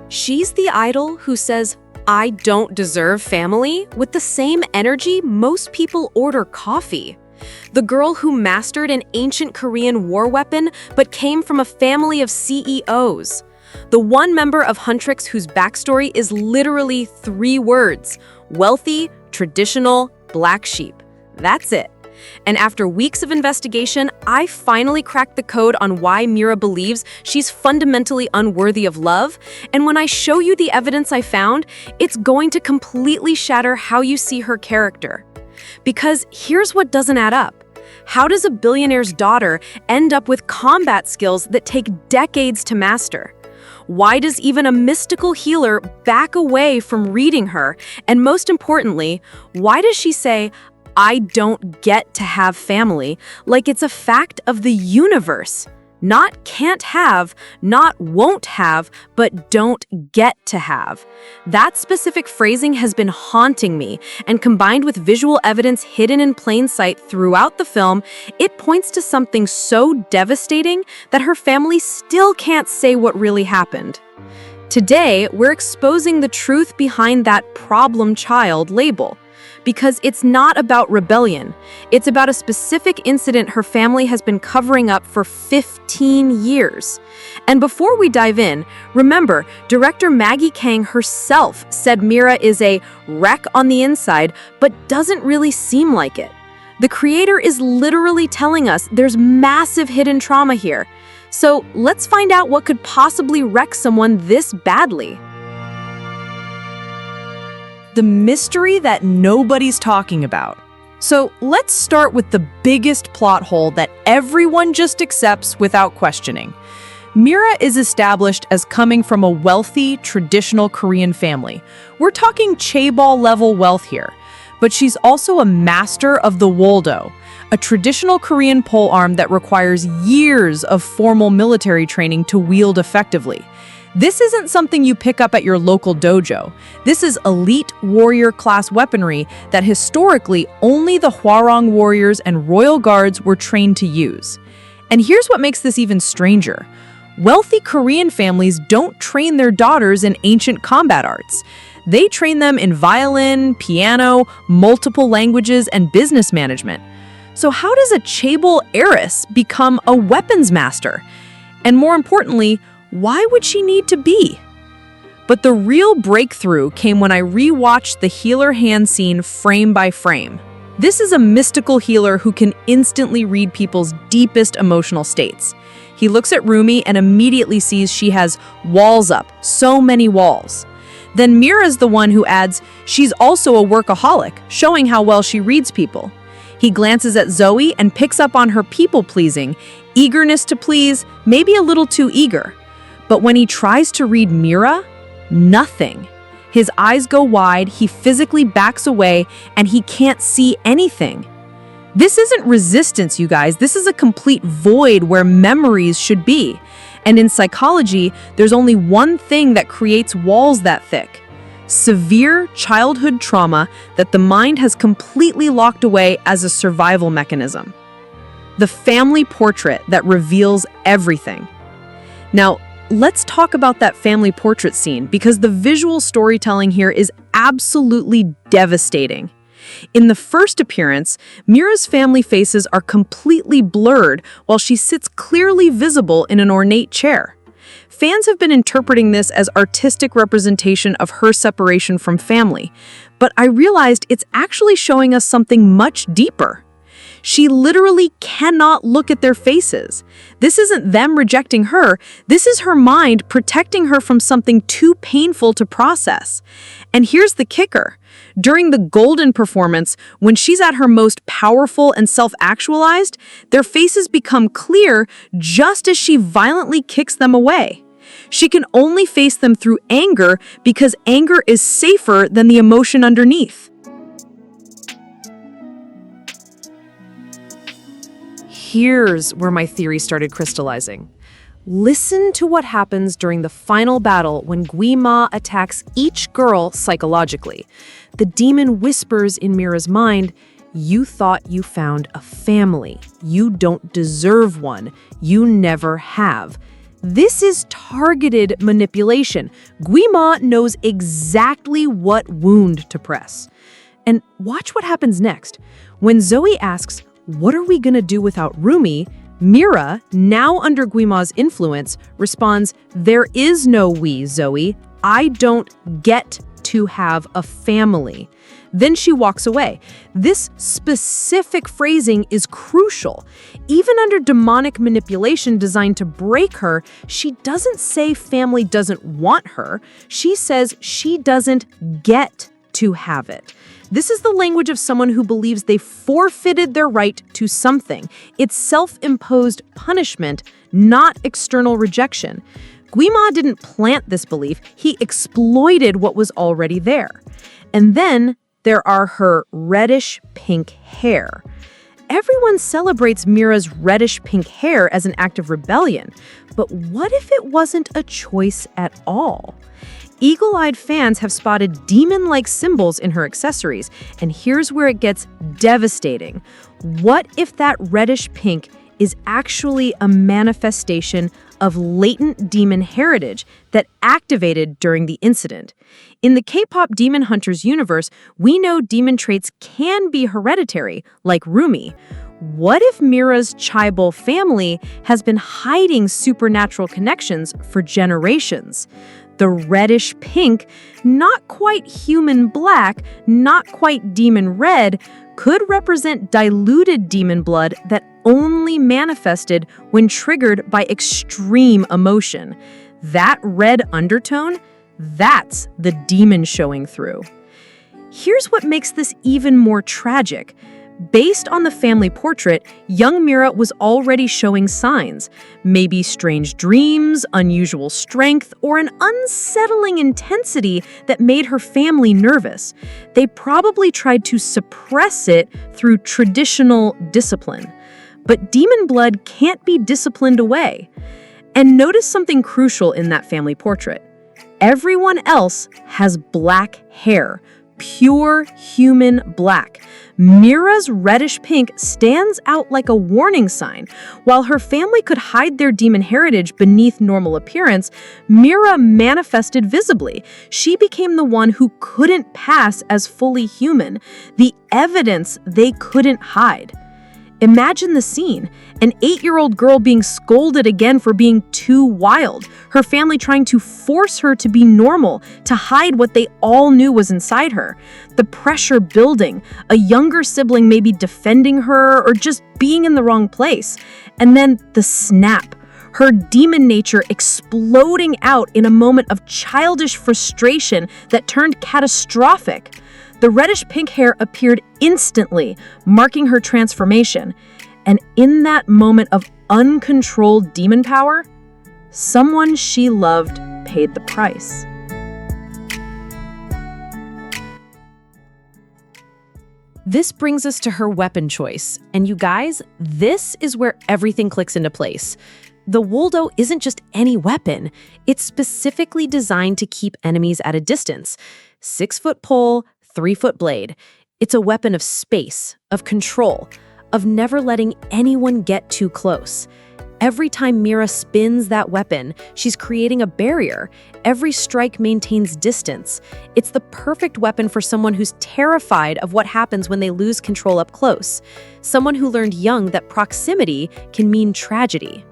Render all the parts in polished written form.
She's the idol who says, "I don't deserve family," with the same energy most people order coffee. The girl who mastered an ancient Korean war weapon but came from a family of CEOs. The one member of Huntrix whose backstory is literally 3 words: wealthy, traditional, black sheep. That's it. And after weeks of investigation, I finally cracked the code on why Mira believes she's fundamentally unworthy of love. And when I show you the evidence I found, it's going to completely shatter how you see her character. Because here's what doesn't add up. How does a billionaire's daughter end up with combat skills that take decades to master? Why does even a mystical healer back away from reading her? And most importantly, why does she say, "I don't get to have family," like it's a fact of the universe? Not can't have, not won't have, but don't get to have. That specific phrasing has been haunting me, and combined with visual evidence hidden in plain sight throughout the film, it points to something so devastating that her family still can't say what really happened. Today, we're exposing the truth behind that problem child label. Because it's not about rebellion. It's about a specific incident her family has been covering up for 15 years. And before we dive in, remember, director Maggie Kang herself said Mira is a wreck on the inside, but doesn't really seem like it. The creator is literally telling us there's massive hidden trauma here. So let's find out what could possibly wreck someone this badly. The mystery that nobody's talking about. So let's start with the biggest plot hole that everyone just accepts without questioning. Mira is established as coming from a wealthy, traditional Korean family. We're talking chaebol-level wealth here. But she's also a master of the woldo, a traditional Korean polearm that requires years of formal military training to wield effectively. This isn't something you pick up at your local dojo. This is elite warrior-class weaponry that historically only the Hwarang warriors and royal guards were trained to use. And here's what makes this even stranger. Wealthy Korean families don't train their daughters in ancient combat arts. They train them in violin, piano, multiple languages, and business management. So how does a chaebol heiress become a weapons master? And more importantly, why would she need to be? But the real breakthrough came when I rewatched the healer hand scene frame by frame. This is a mystical healer who can instantly read people's deepest emotional states. He looks at Rumi and immediately sees she has walls up, so many walls. Then Mira's the one who adds, she's also a workaholic, showing how well she reads people. He glances at Zoe and picks up on her people-pleasing, eagerness to please, maybe a little too eager. But when he tries to read Mira, nothing. His eyes go wide, he physically backs away, and he can't see anything. This isn't resistance, you guys. This is a complete void where memories should be. And in psychology, there's only one thing that creates walls that thick: severe childhood trauma that the mind has completely locked away as a survival mechanism. The family portrait that reveals everything. Now, let's talk about that family portrait scene, because the visual storytelling here is absolutely devastating. In the first appearance, Mira's family faces are completely blurred while she sits clearly visible in an ornate chair. Fans have been interpreting this as artistic representation of her separation from family, but I realized it's actually showing us something much deeper. She literally cannot look at their faces. This isn't them rejecting her. This is her mind protecting her from something too painful to process. And here's the kicker. During the Golden performance, when she's at her most powerful and self-actualized, their faces become clear just as she violently kicks them away. She can only face them through anger because anger is safer than the emotion underneath. Here's where my theory started crystallizing. Listen to what happens during the final battle when Gui Ma attacks each girl psychologically. The demon whispers in Mira's mind, "You thought you found a family. You don't deserve one. You never have." This is targeted manipulation. Guima knows exactly what wound to press. And watch what happens next. When Zoe asks, "What are we gonna do without Rumi?" Mira, now under Guima's influence, responds, "There is no we, Zoe. I don't get to have a family." Then she walks away. This specific phrasing is crucial. Even under demonic manipulation designed to break her, she doesn't say family doesn't want her. She says she doesn't get to have it. This is the language of someone who believes they forfeited their right to something. It's self-imposed punishment, not external rejection. Guima didn't plant this belief, he exploited what was already there. And then there are her reddish-pink hair. Everyone celebrates Mira's reddish-pink hair as an act of rebellion, but what if it wasn't a choice at all? Eagle-eyed fans have spotted demon-like symbols in her accessories, and here's where it gets devastating. What if that reddish pink is actually a manifestation of latent demon heritage that activated during the incident? In the K-pop Demon Hunters universe, we know demon traits can be hereditary, like Rumi. What if Mira's Chaebol family has been hiding supernatural connections for generations? The reddish pink, not quite human black, not quite demon red, could represent diluted demon blood that only manifested when triggered by extreme emotion. That red undertone, that's the demon showing through. Here's what makes this even more tragic. Based on the family portrait, young Mira was already showing signs, maybe strange dreams, unusual strength, or an unsettling intensity that made her family nervous. They probably tried to suppress it through traditional discipline. But demon blood can't be disciplined away. And notice something crucial in that family portrait. Everyone else has black hair. Pure human black. Mira's reddish pink stands out like a warning sign. While her family could hide their demon heritage beneath normal appearance, Mira manifested visibly. She became the one who couldn't pass as fully human, the evidence they couldn't hide. Imagine the scene, an 8-year-old girl being scolded again for being too wild, her family trying to force her to be normal, to hide what they all knew was inside her. The pressure building, a younger sibling maybe defending her or just being in the wrong place. And then the snap, her demon nature exploding out in a moment of childish frustration that turned catastrophic. The reddish-pink hair appeared instantly, marking her transformation. And in that moment of uncontrolled demon power, someone she loved paid the price. This brings us to her weapon choice. And you guys, this is where everything clicks into place. The Woldo isn't just any weapon. It's specifically designed to keep enemies at a distance. 6-foot pole, 3-foot blade. It's a weapon of space, of control, of never letting anyone get too close. Every time Mira spins that weapon, she's creating a barrier. Every strike maintains distance. It's the perfect weapon for someone who's terrified of what happens when they lose control up close. Someone who learned young that proximity can mean tragedy.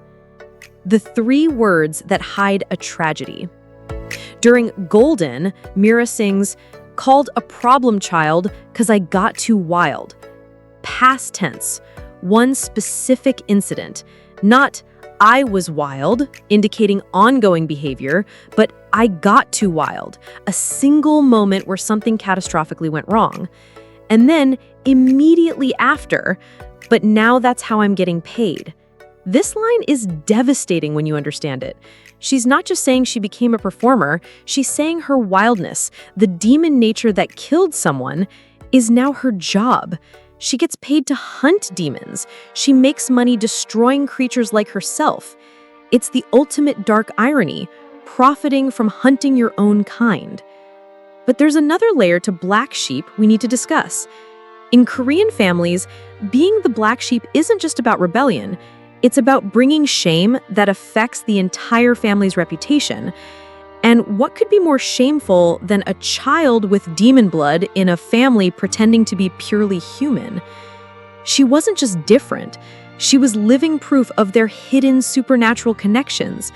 The 3 words that hide a tragedy. During Golden, Mira sings, "Called a problem child 'cause I got too wild." Past tense, one specific incident, not "I was wild," indicating ongoing behavior, but "I got too wild," a single moment where something catastrophically went wrong. And then immediately after, "But now that's how I'm getting paid." This line is devastating when you understand it. She's not just saying she became a performer, she's saying her wildness, the demon nature that killed someone, is now her job. She gets paid to hunt demons. She makes money destroying creatures like herself. It's the ultimate dark irony, profiting from hunting your own kind. But there's another layer to black sheep we need to discuss. In Korean families, being the black sheep isn't just about rebellion. It's about bringing shame that affects the entire family's reputation. And what could be more shameful than a child with demon blood in a family pretending to be purely human? She wasn't just different. She was living proof of their hidden supernatural connections.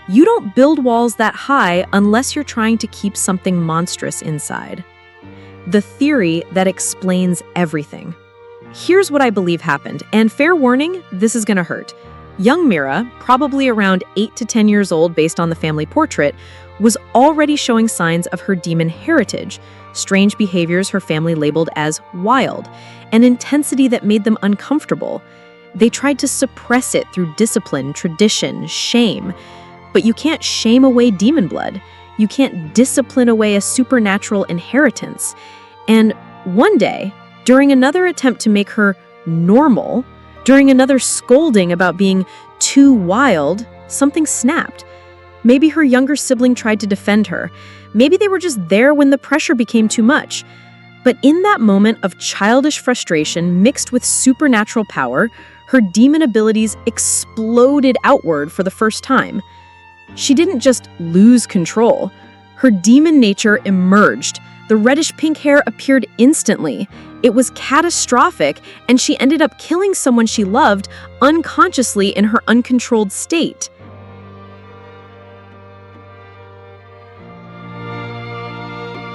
You don't build walls that high unless you're trying to keep something monstrous inside. The theory that explains everything. Here's what I believe happened, and fair warning, this is gonna hurt. Young Mira, probably around 8 to 10 years old based on the family portrait, was already showing signs of her demon heritage, strange behaviors her family labeled as wild, an intensity that made them uncomfortable. They tried to suppress it through discipline, tradition, shame. But you can't shame away demon blood. You can't discipline away a supernatural inheritance. And one day, during another attempt to make her normal, during another scolding about being too wild, something snapped. Maybe her younger sibling tried to defend her. Maybe they were just there when the pressure became too much. But in that moment of childish frustration mixed with supernatural power, her demon abilities exploded outward for the first time. She didn't just lose control. Her demon nature emerged. The reddish-pink hair appeared instantly. It was catastrophic, and she ended up killing someone she loved unconsciously in her uncontrolled state.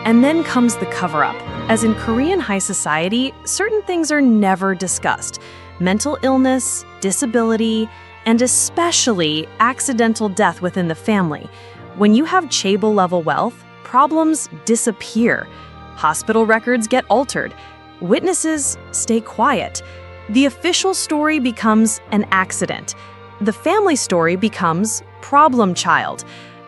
And then comes the cover-up. As in Korean high society, certain things are never discussed. Mental illness, disability, and especially accidental death within the family. When you have chaebol-level wealth, problems disappear. Hospital records get altered. Witnesses stay quiet. The official story becomes an accident. The family story becomes problem child.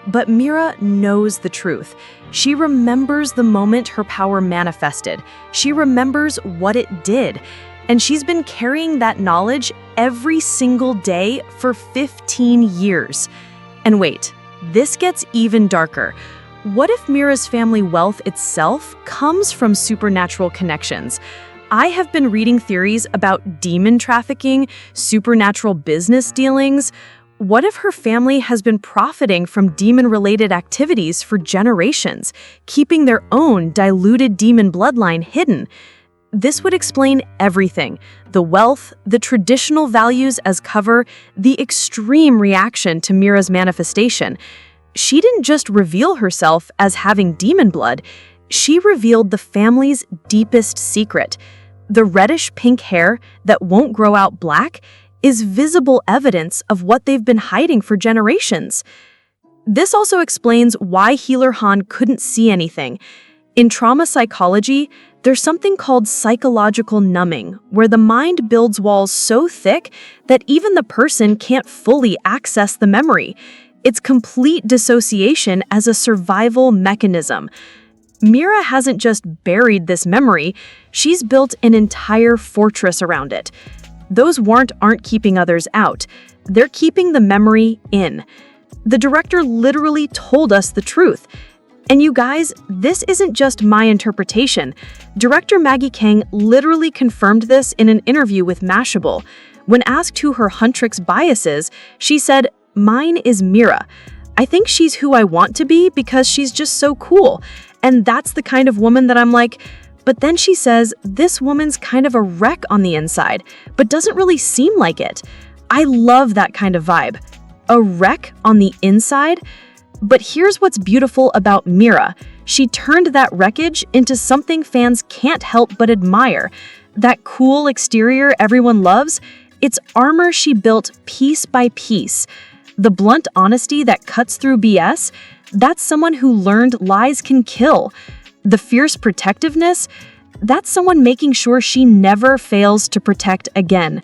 But Mira knows the truth. She remembers the moment her power manifested. She remembers what it did. And she's been carrying that knowledge every single day for 15 years. And wait, this gets even darker. What if Mira's family wealth itself comes from supernatural connections? I have been reading theories about demon trafficking, supernatural business dealings. What if her family has been profiting from demon-related activities for generations, keeping their own diluted demon bloodline hidden? This would explain everything: the wealth, the traditional values as cover, the extreme reaction to Mira's manifestation. She didn't just reveal herself as having demon blood, she revealed the family's deepest secret. The reddish-pink hair that won't grow out black is visible evidence of what they've been hiding for generations. This also explains why Healer Han couldn't see anything. In trauma psychology, there's something called psychological numbing, where the mind builds walls so thick that even the person can't fully access the memory. It's complete dissociation as a survival mechanism. Mira hasn't just buried this memory, she's built an entire fortress around it. Those warrant aren't keeping others out. They're keeping the memory in. The director literally told us the truth. And you guys, this isn't just my interpretation. Director Maggie Kang literally confirmed this in an interview with Mashable. When asked who her Huntrix bias is, she said, "Mine is Mira. I think she's who I want to be because she's just so cool. And that's the kind of woman that I'm like." But then she says, this woman's kind of a wreck on the inside, but doesn't really seem like it. I love that kind of vibe. A wreck on the inside? But here's what's beautiful about Mira. She turned that wreckage into something fans can't help but admire. That cool exterior everyone loves, it's armor she built piece by piece. The blunt honesty that cuts through BS, that's someone who learned lies can kill. The fierce protectiveness, that's someone making sure she never fails to protect again.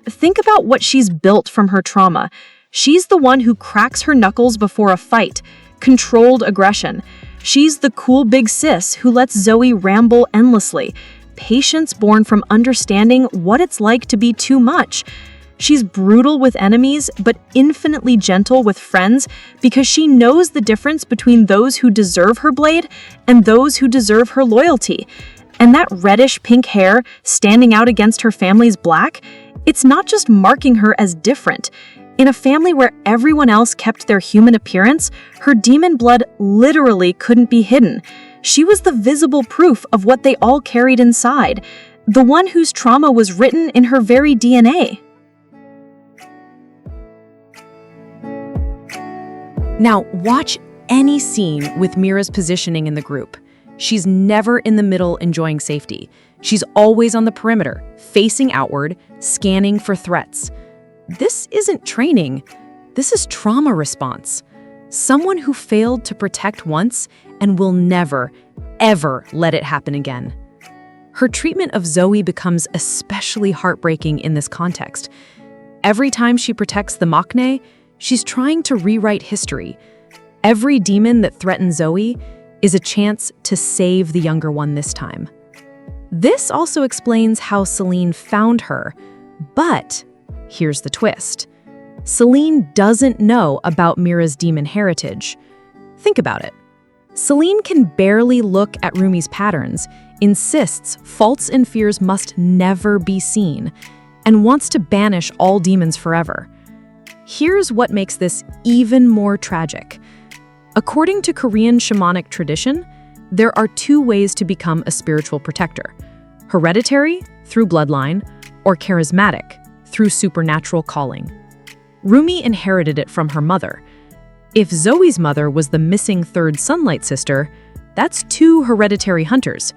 Think about what she's built from her trauma. She's the one who cracks her knuckles before a fight, controlled aggression. She's the cool big sis who lets Zoe ramble endlessly, patience born from understanding what it's like to be too much. She's brutal with enemies, but infinitely gentle with friends because she knows the difference between those who deserve her blade and those who deserve her loyalty. And that reddish-pink hair standing out against her family's black, It's not just marking her as different. In a family where everyone else kept their human appearance, her demon blood literally couldn't be hidden. She was the visible proof of what they all carried inside, the one whose trauma was written in her very DNA. Now, watch any scene with Mira's positioning in the group. She's never in the middle enjoying safety. She's always on the perimeter, facing outward, scanning for threats. This isn't training. This is trauma response. Someone who failed to protect once and will never, ever let it happen again. Her treatment of Zoe becomes especially heartbreaking in this context. Every time she protects the Maknae, she's trying to rewrite history. Every demon that threatens Zoe is a chance to save the younger one this time. This also explains how Celine found her, but here's the twist. Celine doesn't know about Mira's demon heritage. Think about it. Celine can barely look at Rumi's patterns, insists faults and fears must never be seen, and wants to banish all demons forever. Here's what makes this even more tragic. According to Korean shamanic tradition, there are two ways to become a spiritual protector: hereditary, through bloodline, or charismatic, through supernatural calling. Rumi inherited it from her mother. If Zoe's mother was the missing third sunlight sister, that's two hereditary hunters.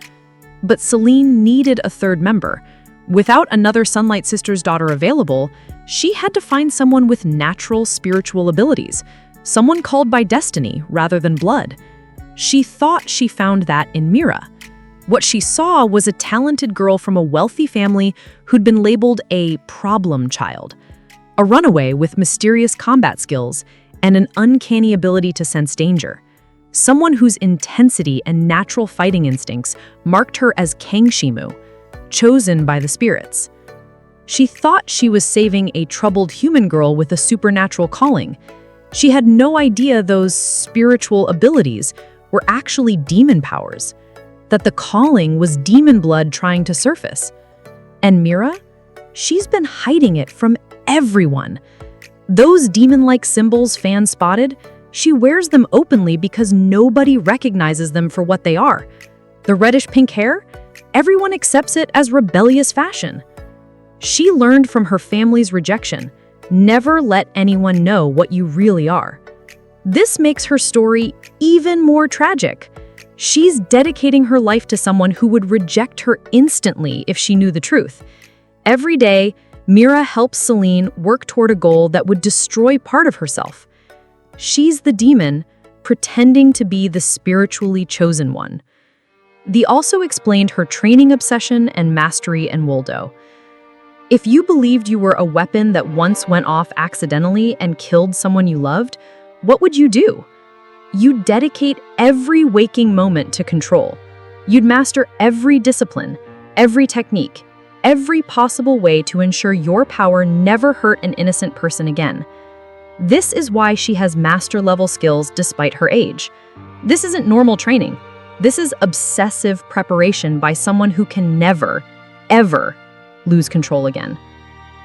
But Celine needed a third member. Without another sunlight sister's daughter available, she had to find someone with natural spiritual abilities, someone called by destiny rather than blood. She thought she found that in Mira. What she saw was a talented girl from a wealthy family who'd been labeled a problem child, a runaway with mysterious combat skills and an uncanny ability to sense danger, someone whose intensity and natural fighting instincts marked her as Kangshimu, chosen by the spirits. She thought she was saving a troubled human girl with a supernatural calling. She had no idea those spiritual abilities were actually demon powers, that the calling was demon blood trying to surface. And Mira? She's been hiding it from everyone. Those demon-like symbols fans spotted, she wears them openly because nobody recognizes them for what they are. The reddish-pink hair? Everyone accepts it as rebellious fashion. She learned from her family's rejection. Never let anyone know what you really are. This makes her story even more tragic. She's dedicating her life to someone who would reject her instantly if she knew the truth. Every day, Mira helps Celine work toward a goal that would destroy part of herself. She's the demon, pretending to be the spiritually chosen one. They also explained her training obsession and mastery in Woldo. If you believed you were a weapon that once went off accidentally and killed someone you loved, what would you do? You'd dedicate every waking moment to control. You'd master every discipline, every technique, every possible way to ensure your power never hurt an innocent person again. This is why she has master-level skills despite her age. This isn't normal training. This is obsessive preparation by someone who can never, ever lose control again.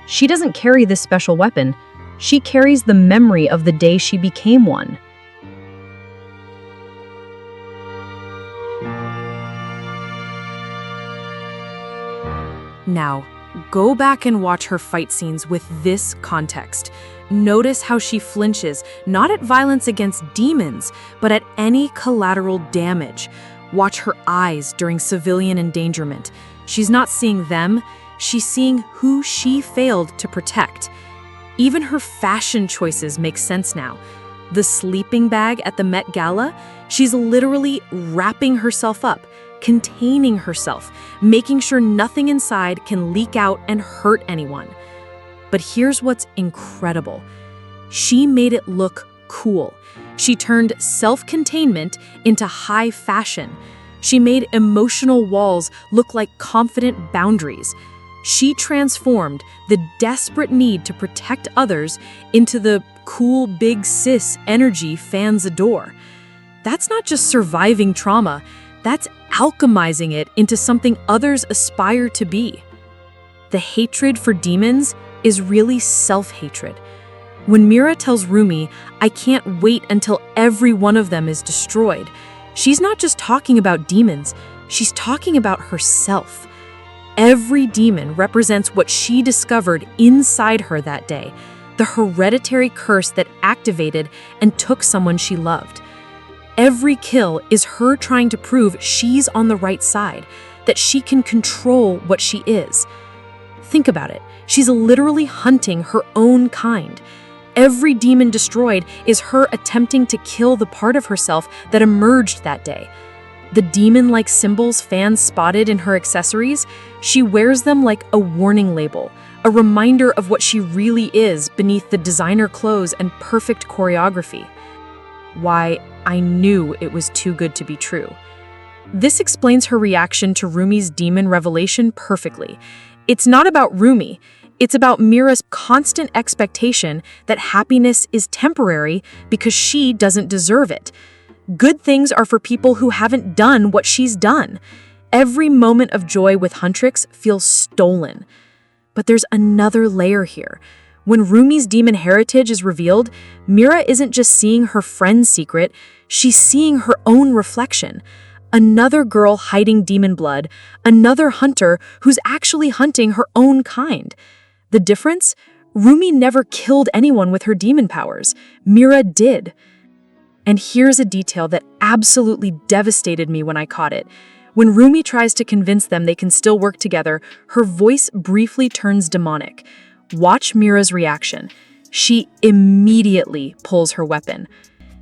She doesn't carry this special weapon. She carries the memory of the day she became one. Now, go back and watch her fight scenes with this context. Notice how she flinches, not at violence against demons, but at any collateral damage. Watch her eyes during civilian endangerment. She's not seeing them, she's seeing who she failed to protect. Even her fashion choices make sense now. The sleeping bag at the Met Gala, she's literally wrapping herself up, containing herself, making sure nothing inside can leak out and hurt anyone. But here's what's incredible. She made it look cool. She turned self-containment into high fashion. She made emotional walls look like confident boundaries. She transformed the desperate need to protect others into the cool big sis energy fans adore. That's not just surviving trauma, that's alchemizing it into something others aspire to be. The hatred for demons is really self-hatred. When Mira tells Rumi, "I can't wait until every one of them is destroyed," she's not just talking about demons, she's talking about herself. Every demon represents what she discovered inside her that day, the hereditary curse that activated and took someone she loved. Every kill is her trying to prove she's on the right side, that she can control what she is. Think about it. She's literally hunting her own kind. Every demon destroyed is her attempting to kill the part of herself that emerged that day. The demon-like symbols fans spotted in her accessories, she wears them like a warning label, a reminder of what she really is beneath the designer clothes and perfect choreography. Why, I knew it was too good to be true. This explains her reaction to Rumi's demon revelation perfectly. It's not about Rumi. It's about Mira's constant expectation that happiness is temporary because she doesn't deserve it. Good things are for people who haven't done what she's done. Every moment of joy with Huntrix feels stolen. But there's another layer here. When Rumi's demon heritage is revealed, Mira isn't just seeing her friend's secret, she's seeing her own reflection. Another girl hiding demon blood, another hunter who's actually hunting her own kind. The difference? Rumi never killed anyone with her demon powers. Mira did. And here's a detail that absolutely devastated me when I caught it. When Rumi tries to convince them they can still work together, her voice briefly turns demonic. Watch Mira's reaction. She immediately pulls her weapon.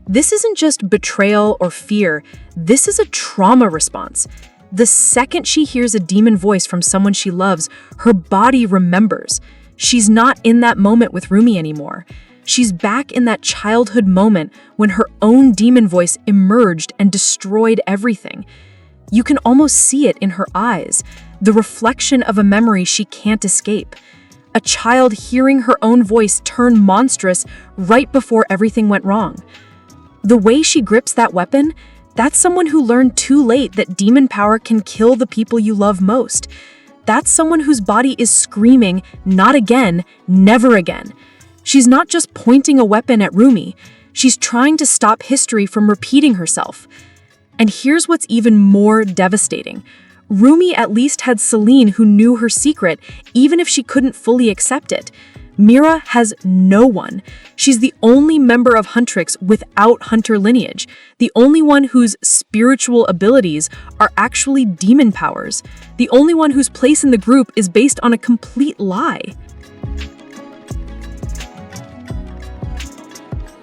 This isn't just betrayal or fear, this is a trauma response. The second she hears a demon voice from someone she loves, her body remembers. She's not in that moment with Rumi anymore. She's back in that childhood moment when her own demon voice emerged and destroyed everything. You can almost see it in her eyes, the reflection of a memory she can't escape. A child hearing her own voice turn monstrous right before everything went wrong. The way she grips that weapon, that's someone who learned too late that demon power can kill the people you love most. That's someone whose body is screaming, not again, never again. She's not just pointing a weapon at Rumi, she's trying to stop history from repeating herself. And here's what's even more devastating. Rumi at least had Celine who knew her secret, even if she couldn't fully accept it. Mira has no one. She's the only member of Huntrix without hunter lineage, the only one whose spiritual abilities are actually demon powers, the only one whose place in the group is based on a complete lie.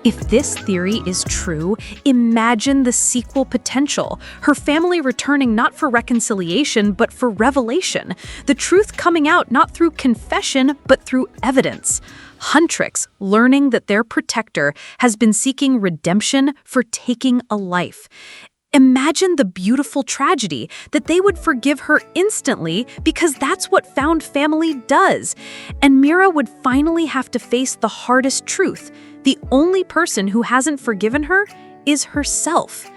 If this theory is true, imagine the sequel potential. Her family returning not for reconciliation, but for revelation. The truth coming out not through confession, but through evidence. Huntrix learning that their protector has been seeking redemption for taking a life. Imagine the beautiful tragedy that they would forgive her instantly because that's what found family does. And Mira would finally have to face the hardest truth. The only person who hasn't forgiven her is herself.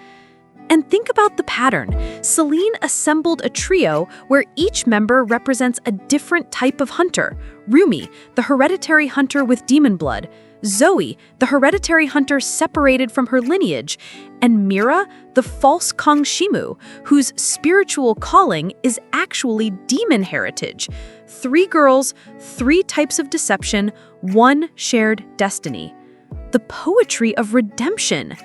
And think about the pattern. Celine assembled a trio where each member represents a different type of hunter. Rumi, the hereditary hunter with demon blood. Zoe, the hereditary hunter separated from her lineage. And Mira, the false Kongshimu, whose spiritual calling is actually demon heritage. 3 girls, 3 types of deception, 1 shared destiny. The poetry of redemption.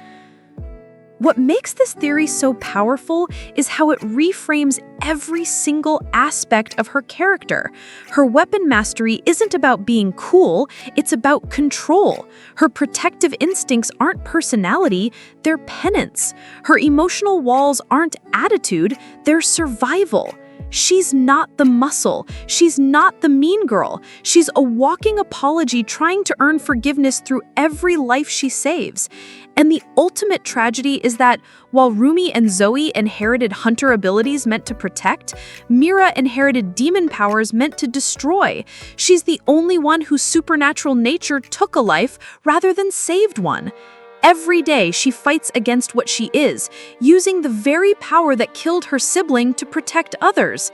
What makes this theory so powerful is how it reframes every single aspect of her character. Her weapon mastery isn't about being cool, it's about control. Her protective instincts aren't personality, they're penance. Her emotional walls aren't attitude, they're survival. She's not the muscle. She's not the mean girl. She's a walking apology trying to earn forgiveness through every life she saves. And the ultimate tragedy is that while Rumi and Zoe inherited hunter abilities meant to protect, Mira inherited demon powers meant to destroy. She's the only one whose supernatural nature took a life rather than saved one. Every day, she fights against what she is, using the very power that killed her sibling to protect others.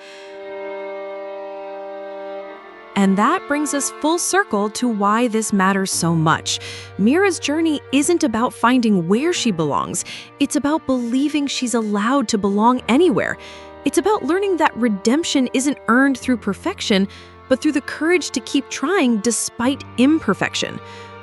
And that brings us full circle to why this matters so much. Mira's journey isn't about finding where she belongs. It's about believing she's allowed to belong anywhere. It's about learning that redemption isn't earned through perfection, but through the courage to keep trying despite imperfection.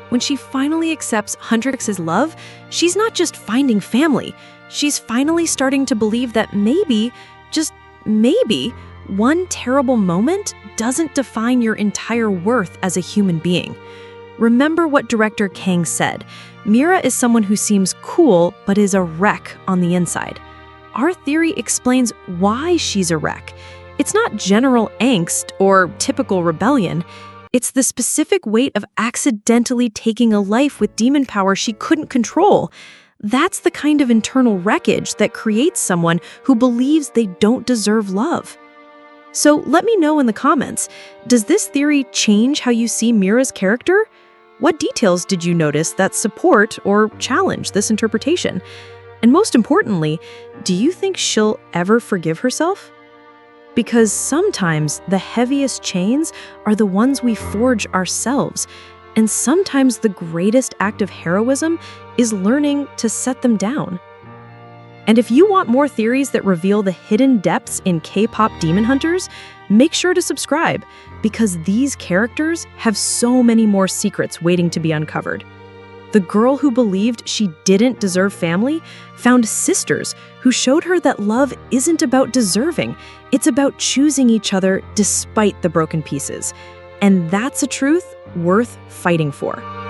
When she finally accepts Huntrix's love, she's not just finding family. She's finally starting to believe that maybe, just maybe, one terrible moment doesn't define your entire worth as a human being. Remember what director Kang said. Mira is someone who seems cool, but is a wreck on the inside. Our theory explains why she's a wreck. It's not general angst or typical rebellion. It's the specific weight of accidentally taking a life with demon power she couldn't control. That's the kind of internal wreckage that creates someone who believes they don't deserve love. So let me know in the comments, does this theory change how you see Mira's character? What details did you notice that support or challenge this interpretation? And most importantly, do you think she'll ever forgive herself? Because sometimes the heaviest chains are the ones we forge ourselves, and sometimes the greatest act of heroism is learning to set them down. And if you want more theories that reveal the hidden depths in K-pop demon hunters, make sure to subscribe, because these characters have so many more secrets waiting to be uncovered. The girl who believed she didn't deserve family found sisters who showed her that love isn't about deserving, it's about choosing each other despite the broken pieces. And that's a truth worth fighting for.